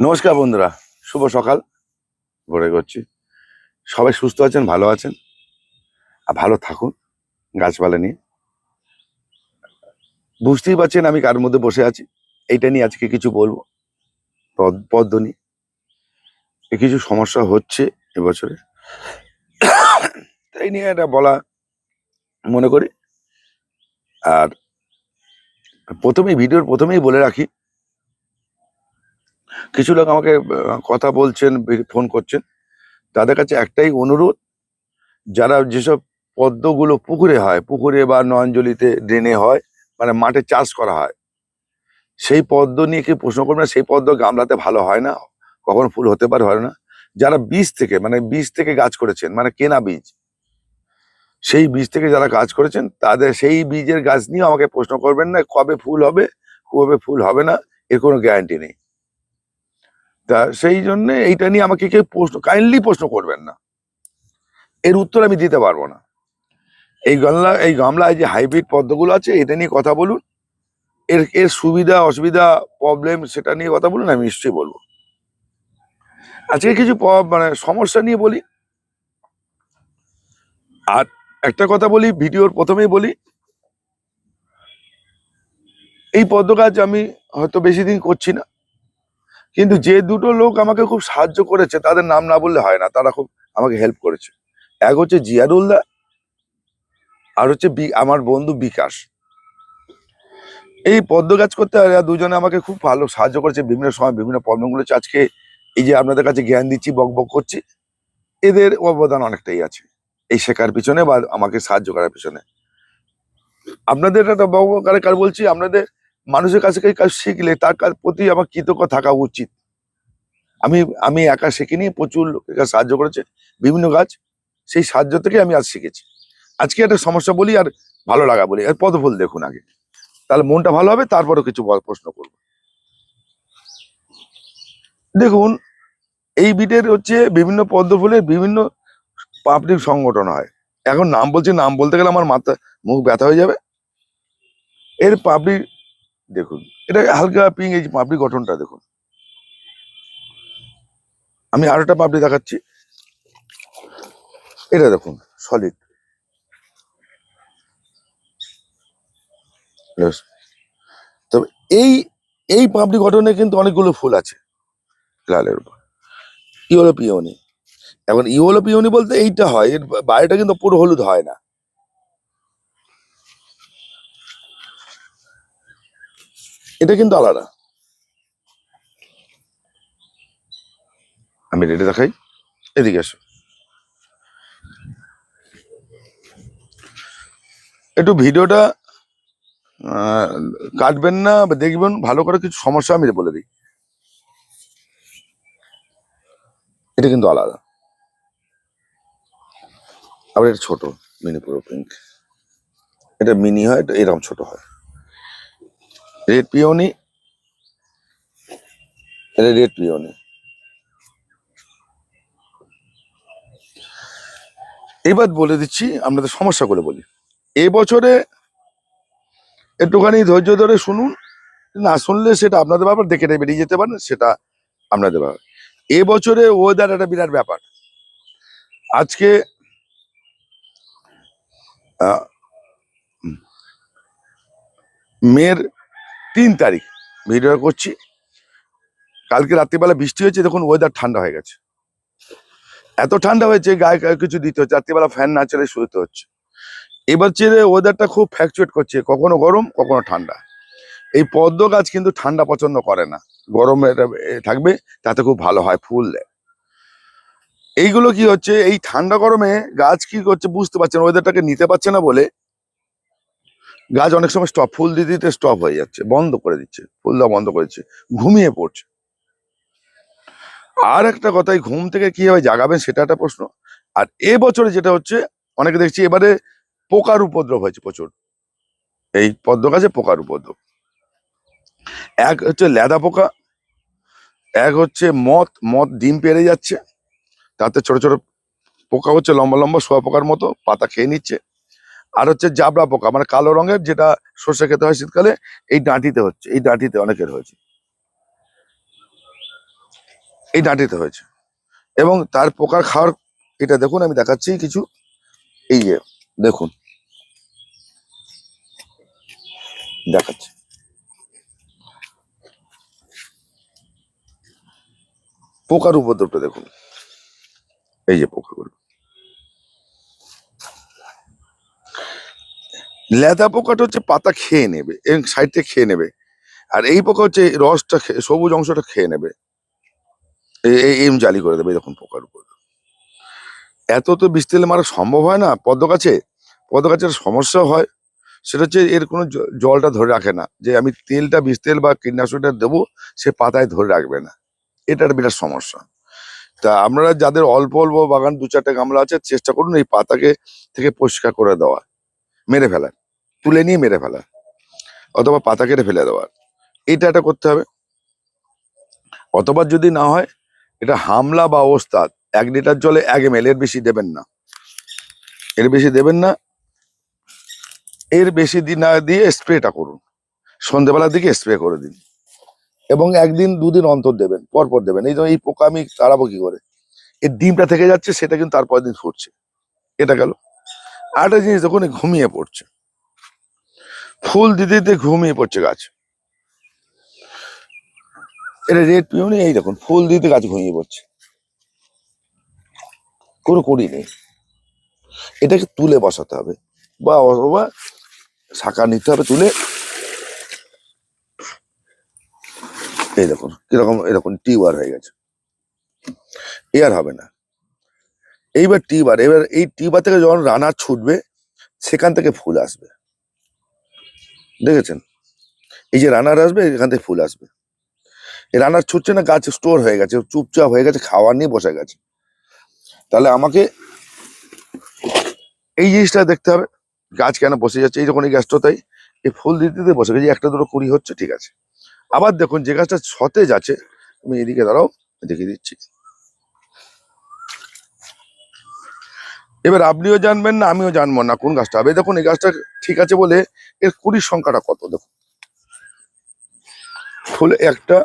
নমস্কার বন্ধুরা, শুভ সকাল। ভোরে করছি, সবাই সুস্থ আছেন, ভালো আছেন, আর ভালো থাকুন। গাছপালা নিয়ে বুঝতেই পারছেন আমি কার মধ্যে বসে আছি। এইটা নিয়ে আজকে কিছু বলবো। পদ্ম নিয়ে কিছু সমস্যা হচ্ছে এবছরে, তাই নিয়ে এটা বলা মনে করি। আর ভিডিওর প্রথমেই বলে রাখি, কিছু লোক আমাকে কথা বলছেন, ফোন করছেন, তাদের কাছে একটাই অনুরোধ, যারা যেসব পদ্মগুলো পুকুরে বা নয়নজলিতে ড্রেনে হয়, মানে মাঠে চাষ করা হয়, সেই পদ্ম নিয়ে কি প্রশ্ন করবে না। সেই পদ্ম গামলাতে ভালো হয় না, কখনো ফুল হতে পারে, হয় না। যারা বীজ থেকে গাছ করেছেন, মানে কেনা বীজ, সেই বীজ থেকে যারা গাছ করেছেন, তাদের সেই বীজের গাছ নিয়ে আমাকে প্রশ্ন করবেন না। কবে ফুল হবে, কবে ফুল হবে না, এর কোনো গ্যারান্টি নেই। তা সেই জন্য এইটা নিয়ে আমাকে কেউ কাইন্ডলি প্রশ্ন করবেন না, এর উত্তর আমি দিতে পারবো না। এই গামলায় যে হাইব্রিড পদ্মগুলো আছে, এটা নিয়ে কথা বলুন। এর এর সুবিধা অসুবিধা, প্রবলেম, সেটা নিয়ে কথা বলুন, আমি নিশ্চয়ই বলবো। আজকে কিছু মানে সমস্যা নিয়ে বলি। আর একটা কথা বলি, ভিডিওর প্রথমেই বলি, এই পদ্ম গাছ আমি হয়তো বেশি দিন করছি না, কিন্তু যে দুটো লোক আমাকে খুব সাহায্য করেছে, তাদের নাম না বললে হয় না, তারা খুব আমাকে হেল্প করেছে। এক হচ্ছে জিয়ারুল্লাহ, আর হচ্ছে আমার বন্ধু বিকাশ। এই পদ্ম গাছ করতে এরা দুজনে আমাকে খুব ভালো সাহায্য করেছে, বিভিন্ন সময় বিভিন্ন প্রবলেমগুলো। আজকে এই যে আপনাদের কাছে জ্ঞান দিচ্ছি, বক বক করছি, এদের অবদান অনেকটাই আছে এই শেখার পিছনে বা আমাকে সাহায্য করার পিছনে। আপনাদের একটা কার বলছি, আপনাদের মানুষের কাছে কাজ শিখলে তার প্রতি আমার কৃতজ্ঞ থাকা উচিত। আমি আমি একা শিখিনি, প্রচুর লোকের কাছে সাহায্য করেছে বিভিন্ন গাছ, সেই সাহায্য থেকে আমি আজ শিখেছি। আজকে একটা সমস্যা বলি আর ভালো লাগা বলি। আর পদ্মফুল দেখুন আগে, তাহলে মনটা ভালো হবে, তারপরে কিছু প্রশ্ন করবো। দেখুন, এই বিটের হচ্ছে বিভিন্ন পদ্মফুলের বিভিন্ন পাবলিক সংগঠন হয়। এখন নাম বলছি, নাম বলতে গেলে আমার মুখ ব্যথা হয়ে যাবে। এর পাবলিক দেখুন, এটা হালকা পিঙ্ক, এই পাপড়ি গঠনটা দেখুন। আমি আর একটা পাপড়ি দেখাচ্ছি, এটা দেখুন, সলিড। তবে এই এই পাপড়ি গঠনে কিন্তু অনেকগুলো ফুল আছে লালের উপর, ইয়েলো পিওনি। এখন ইয়েলো পিওনি বলতে এইটা হয়, এর বাইরেটা কিন্তু পুরো হলুদ হয় না। এটা কিন্তু আলাদা। আমি এটা দেখাই, এদিকে আসো, একটু ভিডিওটা কাটবেন না, দেখবেন ভালো করে। কিছু সমস্যা আমি বলে দিই, এটা কিন্তু আলাদা। আবার এটা ছোট, মিনি পুরো পিঙ্ক। এটা মিনি হয়, এটা এরকম ছোট হয়। রেড পিওনি, এটা রেড পিওনি। এবার বলে দিচ্ছি, আপনাদের সমস্যাগুলো বলি। এবছরে একটুখানি ধৈর্য ধরে শুনুন, না শুনলে সেটা আপনাদের ব্যাপার, দেখে বেরিয়ে যেতে পারেন, সেটা আপনাদের ব্যাপার। এবছরে ওয়েদার একটা বিরাট ব্যাপার। আজকে মের 3 তারিখ ভিডিও করছি। কালকে রাত্রিবেলা বৃষ্টি হয়েছে, দেখুন ওয়েদার ঠান্ডা হয়ে গেছে। এত ঠান্ডা হয়েছে, গায়ে কিছু দিতে হচ্ছে, রাত্রিবেলা ফ্যান না চলে শুতে হচ্ছে। এবার চেয়ে ওয়েদারটা খুব ফ্ল্যাকচুয়েট করছে, কখনো গরম কখনো ঠান্ডা। এই পদ্ম গাছ কিন্তু ঠান্ডা পছন্দ করে না, গরমে থাকবে, তাতে খুব ভালো হয়, ফুল দেয়। এইগুলো কি হচ্ছে, এই ঠান্ডা গরমে গাছ কি করছে বুঝতে পারছেন, ওয়েদারটাকে নিতে পারছে না বলে গাছ অনেক সময় ফুল দিতে দিতে স্টপ হয়ে যাচ্ছে, বন্ধ করে দিচ্ছে, ফুল দেওয়া বন্ধ করে দিচ্ছে, ঘুমিয়ে পড়ছে। আর একটা কথা, এই ঘুম থেকে কিভাবে জাগাবেন সেটা একটা প্রশ্ন। আর এবছরে যেটা হচ্ছে, অনেকে দেখছি এবারে পোকার উপদ্রব হয়েছে প্রচুর, এই পদ্ম গাছে পোকার উপদ্রব। এক হচ্ছে লেদা পোকা, এক হচ্ছে মথ ডিম পেড়ে যাচ্ছে, তাতে ছোট ছোট পোকা হচ্ছে, লম্বা লম্বা শোয়া পোকার মতো, পাতা খেয়ে নিচ্ছে। আর হচ্ছে জাবড়া পোকা, মানে কালো রঙের, যেটা সর্ষে খেতে হয় শীতকালে, এই ডাঁটিতে হচ্ছে, এই ডাঁটিতে অনেকের হয়েছে। এই ডাঁটিতে হয়েছে। এবং তার পোকার খাওয়ার, এটা দেখুন আমি দেখাচ্ছি কিছু, এই যে দেখুন দেখাচ্ছি, পোকার উপদ্রবটা দেখুন, এই যে পোকাগুলো। লেদা পোকাটা হচ্ছে পাতা খেয়ে নেবে এবং সাইড থেকে খেয়ে নেবে, আর এই পোকা হচ্ছে রসটা সবুজ অংশটা খেয়ে নেবে, এম জালি করে দেবে। দেখুন পোকার উপর এত তো বিষ তেল মারা সম্ভব হয় না। পদ্ম গাছের সমস্যা হয়, সেটা হচ্ছে এর কোনো জলটা ধরে রাখে না, যে আমি তেলটা বিষ তেল বা কীটনাশকটা দেবো সে পাতায় ধরে রাখবে না, এটা একটা বিরাট সমস্যা। তা আপনারা যাদের অল্প অল্প বাগান 2-4টে গামলা আছে, চেষ্টা করুন এই পাতাকে থেকে পরিষ্কার করে দেওয়া, মেরে ফেলা, তুলে নিয়ে মেরে ফেলা, অথবা পাতা কেটে ফেলে দেওয়ার, এটা করতে হবে। অথবা যদি না হয়, এটা হামলা বা ওস্তাদ 1 লিটার জলে 1 ml, এর বেশি দেবেন না, এর বেশি দেবেন না, এর বেশি না দিয়ে স্প্রেটা করুন, সন্ধ্যেবেলার দিকে স্প্রে করে দিন, এবং 1-2 দিন অন্তর দেবেন, পরপর দেবেন। এই পোকা আমি তাড়াবো কি করে? এর ডিমটা থেকে যাচ্ছে, সেটা কিন্তু তারপর দিন ফুটছে, এটা গেল। আরেকটা জিনিস দেখুন, ঘুমিয়ে পড়ছে, ফুল দিতে দিতে ঘুমিয়ে পড়ছে গাছ, এটা রেড পিওনি, এই দেখুন ফুল দিতে গাছ ঘুমিয়ে পড়ছে, কোনো করি নেই। এটাকে তুলে বসাতে হবে, বা অথবা শাখা নিতে হবে তুলে, এই দেখুন কিরকম, এরকম টিউবার হয়ে গেছে, আর হবে না। এইবার এই টিউবার থেকে যখন রানার ছুটবে, সেখান থেকে ফুল আসবে, দেখেছেন? এই যে রানার আসবে, এখান থেকে ফুল আসবে। এই রানার ছুটছে না, গাছ স্টোর হয়ে গেছে, চুপচাপ হয়ে গেছে, খাওয়ার নিয়ে বসে গেছে। তাহলে আমাকে এই জিনিসটা দেখতে হবে, গাছ কেন বসে যাচ্ছে। এই যখন এই গাছটা, তাই এই ফুল দিতে দিতে বসে গেছে, 1-2 কুড়ি হচ্ছে, ঠিক আছে। আবার দেখুন যে গাছটা সতেজ আছে, আমি এদিকে দাঁড়াও দেখিয়ে দিচ্ছি, এবার আপনিও জানবেন না, আমিও জানবো না কোন গাছটা হবে। দেখুন এই গাছটা ঠিক আছে বলে এর কুড়ির সংখ্যাটা কত, দেখুন ফুল একটা,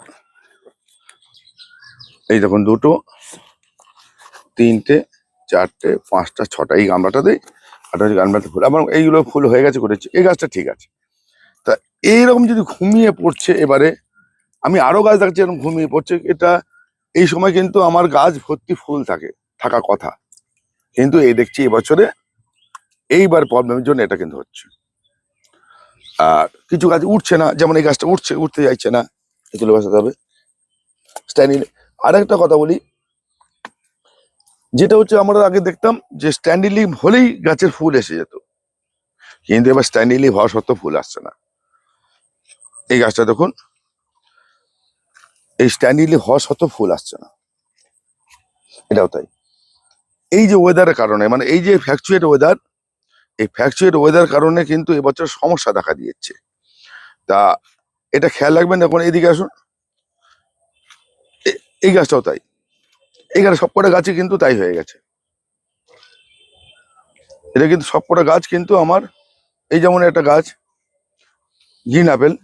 এই দেখুন 2, 3, 4, 5, 6টা, এই গামলাটাতে, আর গামলাতে ফুল, আমার এইগুলো ফুল হয়ে গেছে করেছি, এই গাছটা ঠিক আছে। তা এইরকম যদি ঘুমিয়ে পড়ছে, এবারে আমি আরো গাছ দেখছি এরকম ঘুমিয়ে পড়ছে, এটা এই সময় কিন্তু আমার গাছ ভর্তি ফুল থাকার কথা, কিন্তু এই দেখছি এবছরে এইবার প্রবলেমের জন্য এটা কিন্তু হচ্ছে। আর কিছু গাছ উঠছে না, যেমন এই গাছটা উঠতে যাচ্ছে না, তুলে বসাতে হবে স্ট্যান্ডিং। আর একটা কথা বলি, যেটা হচ্ছে আমরা আগে দেখতাম যে স্ট্যান্ডিং লিভ হলেই গাছের ফুল এসে যেত, কিন্তু এবার স্ট্যান্ডিং লিভ হওয়া সত্ত্বেও ফুল আসছে না। এই গাছটা দেখুন, এই স্ট্যান্ডিং লিভ হওয়া সত্ত্বেও ফুল আসছে না, এটাও তাই। এই যে ওয়েদারের কারণে, মানে এই যে ফ্ল্যাকচুয়েট ওয়েদার, এই ফ্ল্যাকচুয়েট ওয়েদার কারণে কিন্তু এবছর সমস্যা দেখা দিয়েছে। তা এটা খেয়াল রাখবেন। এখন এদিকে আসুন, এই গাছটাও তাই, এখানে সবকটা গাছই কিন্তু তাই হয়ে গেছে। এটা কিন্তু সবকটা গাছ কিন্তু আমার, এই যেমন একটা গাছ গ্রিন আপেল,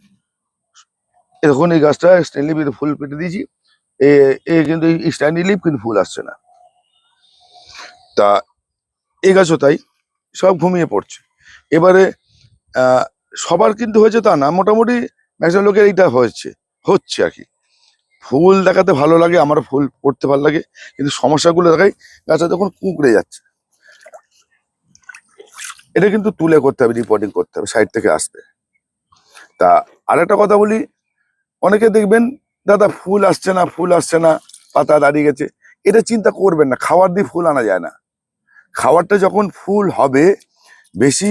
এখন এই গাছটা স্ট্যান্ডি লিভ ফুল পেটে দিয়েছি, কিন্তু এই স্ট্যান্ডি লিভ কিন্তু ফুল আসছে না। তা এই গাছও তাই, সব ঘুমিয়ে পড়ছে। এবারে সবার কিন্তু হয়েছে তা না, মোটামুটি ম্যাক্সিমাম লোকের এইটা হচ্ছে আর কি। ফুল দেখাতে ভালো লাগে, আমার ফুল পড়তে ভালো লাগে, কিন্তু সমস্যাগুলো দেখাই, গাছটা যখন কুঁকড়ে যাচ্ছে, এটা কিন্তু তুলে করতে হবে, রিপোর্টিং করতে হবে, সাইড থেকে আসবে। তা আরেকটা কথা বলি, অনেকে দেখবেন দাদা ফুল আসছে না, পাতা দাঁড়িয়ে গেছে, এটা চিন্তা করবেন না, খাবার দিয়ে ফুল আনা যায় না। খাবারটা যখন ফুল হবে, বেশি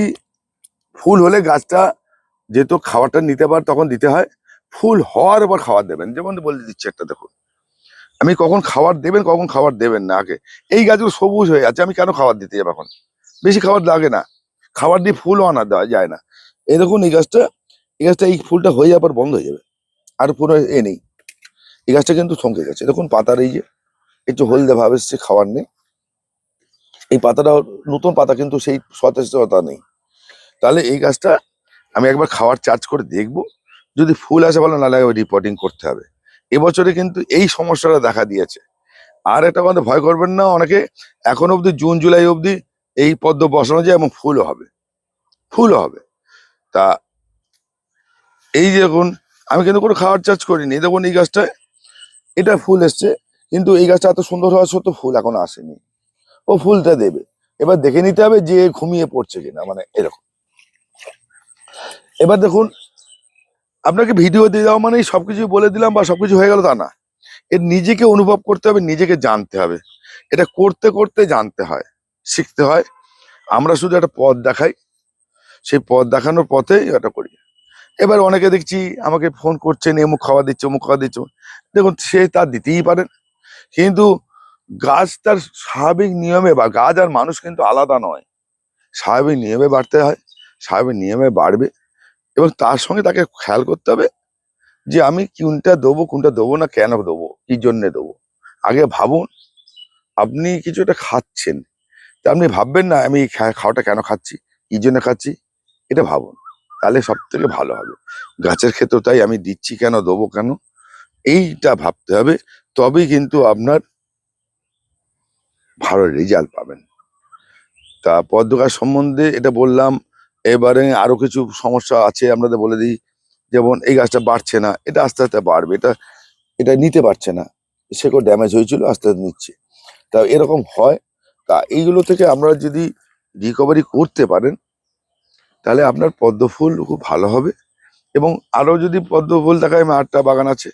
ফুল হলে গাছটা যেহেতু খাবারটা নিতে পারে, তখন দিতে হয়। ফুল হওয়ার পর খাবার দেবেন, যেমন বলে দিচ্ছি একটা, দেখুন আমি কখন খাবার দেবেন কখন খাবার দেবেন না আগে। এই গাছগুলো সবুজ হয়ে আছে, আমি কেন খাবার দিতে যাবো এখন? বেশি খাবার লাগে না, খাবার দিয়ে ফুলও আনা দেওয়া যায় না। এই দেখুন এই গাছটা এই ফুলটা হয়ে যাওয়ার পর বন্ধ হয়ে যাবে, আর পুরো নেই। এই গাছটা কিন্তু থমকে গেছে, দেখুন পাতার এই যে একটু হলদে ভাব এসছে, খাবার নেই। এই পাতাটা নতুন পাতা, কিন্তু সেই সতেজতা নেই। তাহলে এই গাছটা আমি একবার খাওয়ার চার্জ করে দেখবো, যদি ফুল আসে ভালো, নাহলে রিপোর্টিং করতে হবে। এবছরে কিন্তু এই সমস্যাটা দেখা দিয়েছে। আর একটা কথা, ভয় করবেন না, অনেকে এখন অবধি জুন জুলাই অবধি এই পদ্ম বসানো যায় এবং ফুলও হবে, ফুলও হবে। তা এই যে দেখুন, আমি কিন্তু কোনো খাওয়ার চার্জ করিনি। এই দেখুন এই গাছটায় এটা ফুল এসছে, কিন্তু এই গাছটা এত সুন্দর হওয়া সত্ত্বেও ফুল এখনো আসেনি। ও ফুলটা দেবে, এবার দেখে নিতে হবে যে ঘুমিয়ে পড়ছে কিনা, মানে এরকম। এবার দেখুন, আপনাকে ভিডিও দিয়ে দেওয়া মানে সবকিছু বলে দিলাম বা সবকিছু হয়ে গেল তা না। এর নিজেকে অনুভব করতে হবে, নিজেকে জানতে হবে। এটা করতে করতে জানতে হয়, শিখতে হয়। আমরা শুধু একটা পথ দেখাই, সেই পথ দেখানোর পথেই এটা করি। এবার অনেকে দেখছি আমাকে ফোন করছেন, এমুক খাওয়া দিচ্ছে, অমুক খাওয়া দিচ্ছে। দেখুন, সে তার দিতেই পারেন, কিন্তু গাছ তার স্বাভাবিক নিয়মে, বা গাছ আর মানুষ কিন্তু আলাদা নয়, স্বাভাবিক নিয়মে বাড়তে হয়, স্বাভাবিক নিয়মে বাড়বে। এবং তার সঙ্গে তাকে খেয়াল করতে হবে যে আমি কোনটা দেবো, কোনটা দেবো না, কেন দেবো, কি জন্যে দেবো। আগে ভাবুন, আপনি কিছু একটা খাচ্ছেন, তা আপনি ভাববেন না আমি এই খাওয়াটা কেন খাচ্ছি, কি জন্য খাচ্ছি, এটা ভাবুন, তাহলে সব থেকে ভালো হবে। গাছের ক্ষেত্রে তাই, আমি দিচ্ছি কেন, দেবো কেন, এইটা ভাবতে হবে। তবেই কিন্তু আপনার ভালো রেজাল্ট পাবেন। তা পদ্ম গাছ সম্বন্ধে এটা বললাম। এবারে আরো কিছু সমস্যা আছে আপনাদের বলে দিই। যেমন এই গাছটা বাড়ছে না, এটা আস্তে আস্তে বাড়বে, এটা এটা নিতে পারছে না, শেকড় ড্যামেজ হয়েছিল, আস্তে আস্তে নিচ্ছে। তা এরকম হয়। তা এইগুলো থেকে আমরা যদি রিকভারি করতে পারেন, তাহলে আপনার পদ্ম ফুল খুব ভালো হবে। এবং আরো যদি পদ্ম ফুল দেখায়, আমি আটটা বাগান আছে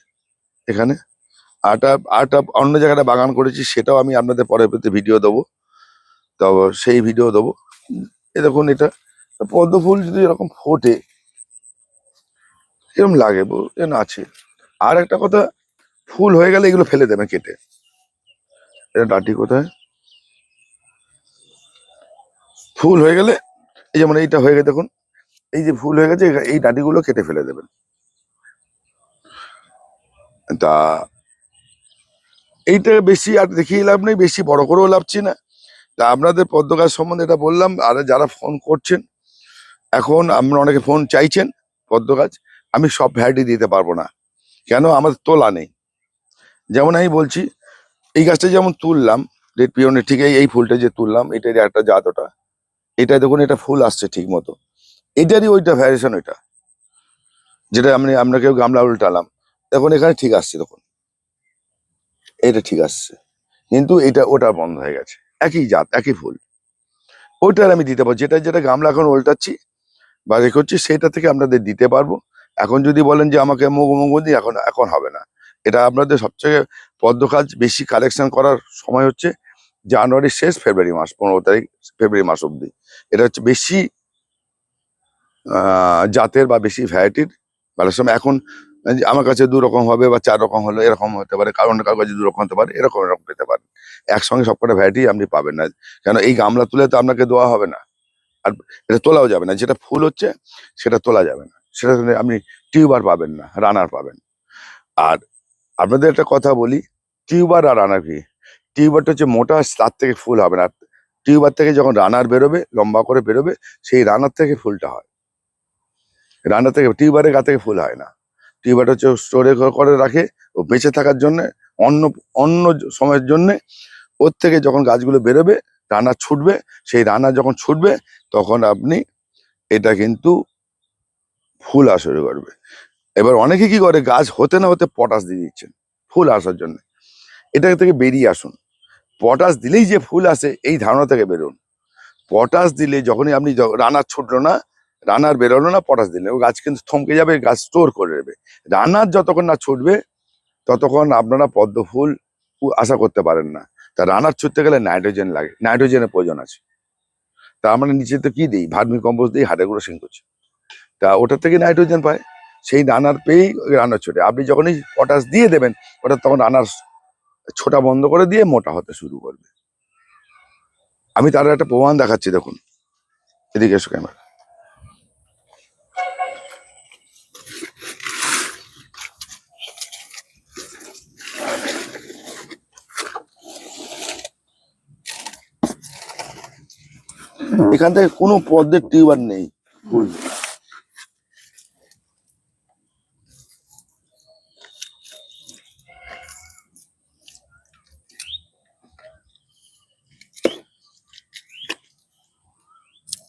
এখানে, আটটা আটটা অন্য জায়গাটা বাগান করেছি, সেটাও আমি আপনাদের পরবর্তী ভিডিও দেবো। তো সেই ভিডিও দেবো। এ দেখুন, এটা পদ্ম ফুল যদি এরকম ফোটে, কিরম লাগে যেন আছে। আর একটা কথা, ফুল হয়ে গেলে এগুলো ফেলে দেবেন কেটে। এটা ডাঁটি কোথায়, ফুল হয়ে গেলে, এই যেমন এইটা হয়ে গেছে দেখুন, এই যে ফুল হয়ে গেছে, এই ডাঁটিগুলো কেটে ফেলে দেবেন। তা এইটা বেশি আর দেখিয়ে লাভ নেই, বেশি বড় করেও লাভছি না। তা আপনাদের পদ্ম গাছ সম্বন্ধে এটা বললাম। আর যারা ফোন করছেন, এখন আমরা অনেকে ফোন চাইছেন পদ্ম গাছ, আমি সব ভ্যারাইটি দিতে পারবো না, কেন, আমাদের তোলা নেই। যেমন আমি বলছি, এই গাছটা যেমন তুললাম, রেড পিওনের, ঠিক এই ফুলটা যে তুললাম, এটারই একটা জাত ওটা। এটা দেখুন, এটা ফুল আসছে ঠিক মতো, এটারই ওইটা ভ্যারিয়েশন, ওইটা যেটা আমরা কেউ গামলা উল্টালাম, দেখুন এখানে ঠিক আসছে, দেখুন এটা ঠিক আসছে, কিন্তু এটা ওটা বন্ধ হয়ে গেছে। একই জাত, একই ফুল, ওইটার আমি দিতে পারবো। যেটা যেটা গামলা এখন উল্টাচ্ছি বা এ করছি, সেটা থেকে আপনাদের দিতে পারবো। এখন যদি বলেন যে আমাকে মুগ মুগ দিই, এখন এখন হবে না। এটা আপনাদের সবচেয়ে পদ্ম কাজ বেশি কালেকশন করার সময় হচ্ছে জানুয়ারির শেষ, ফেব্রুয়ারি মাস, 15 তারিখ, ফেব্রুয়ারি মাস অব্দি। এটা হচ্ছে বেশি জাতের বা বেশি ভ্যারাইটির ভালো সময়। এখন যে আমার কাছে 2 রকম হবে বা 4 রকম হলো, এরকম হতে পারে, কারণ কারো কাছে 2 রকম হতে পারে, এরকম এরকম পেতে পারেন। একসঙ্গে সবকটা ভ্যারাইটি আপনি পাবেন না, কেন এই গামলা তুলে তো আপনাকে দেওয়া হবে না। আর এটা তোলাও যাবে না, যেটা ফুল হচ্ছে সেটা তোলা যাবে না, সেটা আপনি টিউবার পাবেন না, রানার পাবেন। আর আপনাদের একটা কথা বলি, টিউবার আর রানার কি, টিউবারটা হচ্ছে মোটা, তার থেকে ফুল হবে না। টিউবার থেকে যখন রানার বেরোবে, লম্বা করে বেরোবে, সেই রানার থেকে ফুলটা হয়। রান্না থেকে, টিউবারের গা থেকে ফুল হয় না। টিউবার হচ্ছে স্টোরে করে রাখে, ও বেঁচে থাকার জন্য, অন্য অন্য সময়ের জন্য। ওর থেকে যখন গাছগুলো বেরোবে, রানা ছুটবে, সেই রানা যখন ছুটবে, তখন আপনি এটা কিন্তু ফুল আসা শুরু করবে। এবার অনেকে কি করে, গাছ হতে না হতে পটাশ দিয়ে দিচ্ছেন ফুল আসার জন্য। এটা থেকে বেরিয়ে আসুন। পটাশ দিলেই যে ফুল আসে, এই ধারণা থেকে বেরোন। পটাশ দিলে যখনই আপনি রানার ছুটলো না, রানার বেরোলো না, পটাশ দিলে ও গাছ কিন্তু থমকে যাবে, গাছ স্টোর করে নেবে। রানার যতক্ষণ না ছুটবে, ততক্ষণ আপনারা পদ্ম ফুল আশা করতে পারেন না। তা রানার ছুটতে গেলে নাইট্রোজেন লাগে, নাইট্রোজেনের প্রয়োজন আছে। তা আমরা নিচে তো কি দিই, ভার্মি কম্পোস্ট দিই, হাড়ে গুঁড়ো করছি। তা ওটা থেকে নাইট্রোজেন পায়, সেই রানার পেয়েই রানার ছোটে। আপনি যখনই পটাশ দিয়ে দেবেন, ওটা তখন রানার ছোটা বন্ধ করে দিয়ে মোটা হতে শুরু করবে। আমি তার একটা প্রমাণ দেখাচ্ছি, দেখুন এদিকে এসো ক্যামেরা। এখান থেকে কোনো পদ্মের টিউবার নেই, ফুল।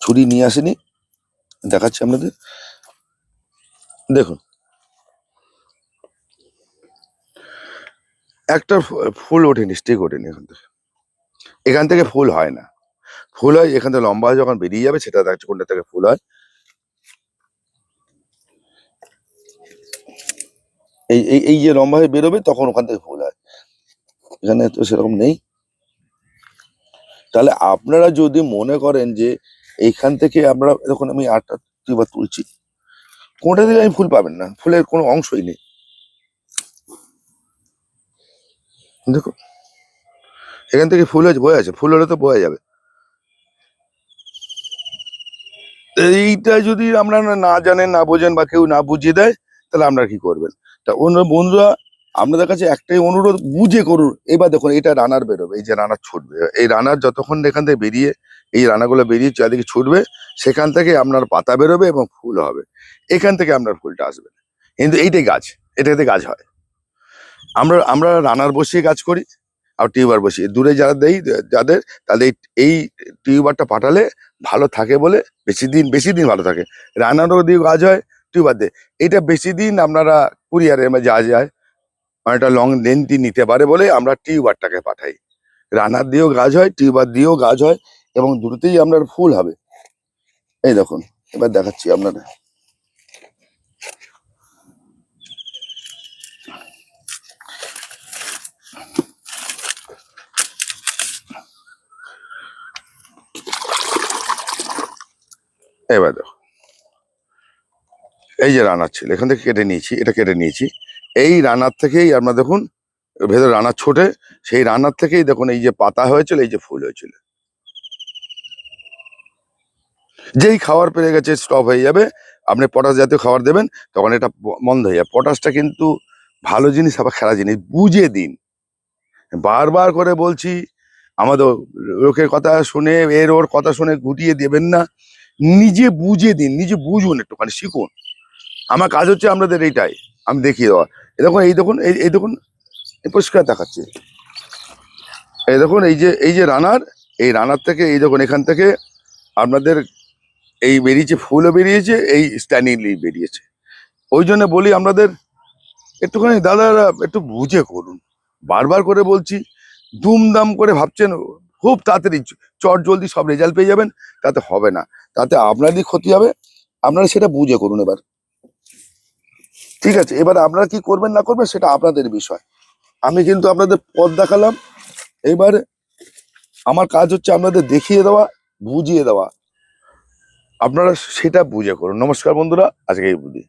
ছুরি নিয়ে আসেনি, দেখাচ্ছি আপনাদের। দেখুন একটা ফুল ওঠেনি, স্টিক ওঠেনি এখান থেকে ফুল হয় না। ফুল হয় এখান থেকে লম্বা যখন বেরিয়ে যাবে সেটা দেখছি কোনটা থেকে ফুল হয়। এই এই এই যে লম্বা হয়ে বেরোবে তখন ওখান থেকে ফুল হয়, এখানে তো সেরকম নেই। তাহলে আপনারা যদি মনে করেন যে এইখান থেকে আমরা, যখন আমি 8টা টিউবার তুলছি, কোনটা থেকে আমি ফুল পাবেন না, ফুলের কোনো অংশই নেই। দেখো এখান থেকে ফুল হয়েছে, বয়ে আছে, ফুল হলে তো বয়ে যাবে। এইটা যদি আমরা না জানেন, না বোঝেন, বা কেউ না বুঝিয়ে দেয়, তাহলে আপনারা কি করবেন? তা অন্য বন্ধুরা, আপনাদের কাছে একটাই অনুরোধ, বুঝে করুন। এবার দেখুন এটা রানার বেরোবে, এই যে রানার ছুটবে, এই রানার যতক্ষণ এখান থেকে বেরিয়ে, এই রানাগুলো বেরিয়ে চারিদিকে ছুটবে, সেখান থেকে আপনার পাতা বেরোবে এবং ফুল হবে, এখান থেকে আপনার ফুলটা আসবে। কিন্তু এইটাই গাছ, এটাতে গাছ হয়। আমরা আমরা রানার বসিয়ে কাজ করি আর টিউবার বসিয়ে, দূরে যারা দেই, যাদের, তাদের এই টিউবারটা পাঠালে ভালো থাকে বলে, বেশি দিন ভালো থাকে। রানারও দিয়ে গাছ হয়, টিউবার দিয়ে, এটা বেশি দিন আপনারা কুরিয়ারে যা যায়, অনেকটা লং লেন্থি নিতে পারে বলে আমরা টিউবারটাকে পাঠাই। রানার দিয়েও গাছ হয়, টিউবার দিয়েও গাছ হয়, এবং দুটোতেই আপনার ফুল হবে। এই দেখুন, এবার দেখাচ্ছি আপনাদের। এবার দেখো, এই যে রানার ছিল, এখান থেকে কেটে নিয়েছি, এটা কেটে নিয়েছি। এই রানার থেকেই আমরা দেখুন ভেতরে রানার ছোটে, সেই রানার থেকেই দেখুন এই যে পাতা হয়েছিল, এই যে ফুল হয়েছিল। যেই খাবার পেরে গেছে, স্টপ হয়ে যাবে, আপনি পটাশ জাতীয় খাবার দেবেন, তখন এটা বন্ধ হয়ে যাবে। পটাশটা কিন্তু ভালো জিনিস, আবার খেলা জিনিস, বুঝে দিন। বারবার করে বলছি, আমাদের লোকের কথা শুনে, ওর কথা শুনে গুটিয়ে দেবেন না, নিজে বুঝে দিন, নিজে বুঝুন, একটুখানি শিখুন। আমার কাজ হচ্ছে আপনাদের এইটাই, আমি দেখিয়ে দেওয়া। এই দেখুন, এই দেখুন, এই পরিষ্কার দেখাচ্ছি। এই দেখুন, এই যে রানার, এই রানার থেকে, এই দেখুন এখান থেকে আপনাদের এই বেরিয়েছে, ফুলও বেরিয়েছে, এই স্ট্যান্ডিং লিভ বেরিয়েছে। ওই জন্য বলি আপনাদের, একটুখানি দাদারা একটু বুঝে করুন। বারবার করে বলছি, দুমদাম করে ভাবছেন খুব তাড়াতাড়ি চট জলদি সব রেজাল্ট পেয়ে যাবেন, তাতে হবে না, তাতে আপনারই ক্ষতি হবে। আপনারা সেটা বুঝে করুন এবার, ঠিক আছে? এবার আপনারা কি করবেন না করবেন সেটা আপনাদের বিষয়। আমি কিন্তু আপনাদের পথ দেখালাম, এবার আমার কাজ হচ্ছে আপনাদের দেখিয়ে দেওয়া, বুঝিয়ে দেওয়া। আপনারা সেটা বুঝে করুন। নমস্কার বন্ধুরা, আজকে এই বুঝি।